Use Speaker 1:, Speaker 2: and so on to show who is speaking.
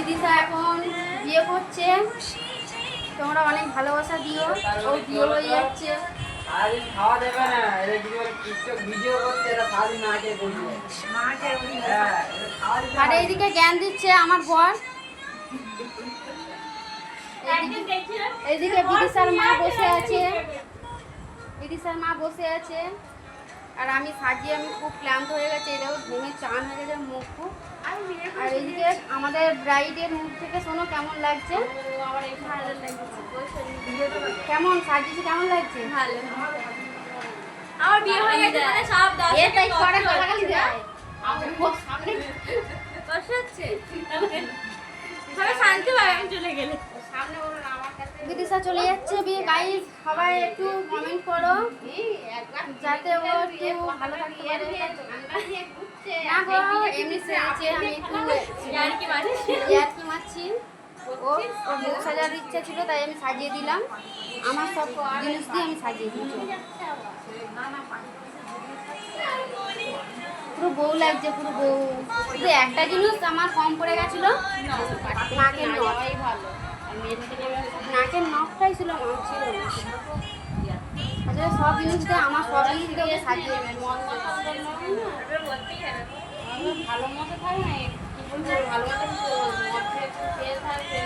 Speaker 1: বিদিশা এখন বিয়ে করছে, তোমরা অনেক ভালোবাসা দিও। ও বিয়ে হয়ে যাচ্ছে।
Speaker 2: খাওয়া দেবে না, ভিডিও করতে
Speaker 1: আর এইদিকে জ্ঞান দিচ্ছে আমার বর। এইদিকে বিদিশার মা বসে আছে, বিদিশার মা বসে আছে। আর আমি সাজিয়ে আমি খুব ক্লান্ত হয়ে গেছে, এটাও ঘুমে চান হয়ে গেছে মুখ খুব। আর এইদিকে আমাদের ব্রাইডের মুখ থেকে শোনো কেমন লাগছে। কেমন সাজিয়েছি, কেমন লাগছে?
Speaker 3: ভালো। আমার বিয়ে হয়ে গেছে মানে সব দাস
Speaker 1: এটাই করে গালাগালি দেয়। আমার সামনে
Speaker 3: কষ্ট হচ্ছে। সবাই শান্তি পায় আমি চলে গেলে।
Speaker 1: সামনে বলো না আমার কাছে। বিদিশা চলে যাচ্ছে বিয়ে। গাইস সবাই একটু কমেন্ট করো যাতে ও একটু ভালো থাকতে পারে। না গো এমনি সেরেছে, আমি একটু
Speaker 3: ইয়ার্কি মারছি।
Speaker 1: ইয়ার্কি মারছি। ও বউ সাজার ইচ্ছা ছিল তাই আমি সাজিয়ে দিলাম। আমার সব জিনিস দিয়ে আমি সাজিয়ে দিচ্ছি। পুরো বউ লাগছে, পুরো বউ। শুধু একটা জিনিস আমার কম পড়ে গেছিল, নাকের নখ। নাকের নখটাই ছিল, আমার ছিল না। আসলে সব জিনিস দিয়ে আমার সব জিনিস দিয়ে সাজিয়ে
Speaker 3: ভালো মতো থাকে না, কি বলবো ভালো মতো মদ খেয়ে থাকবে।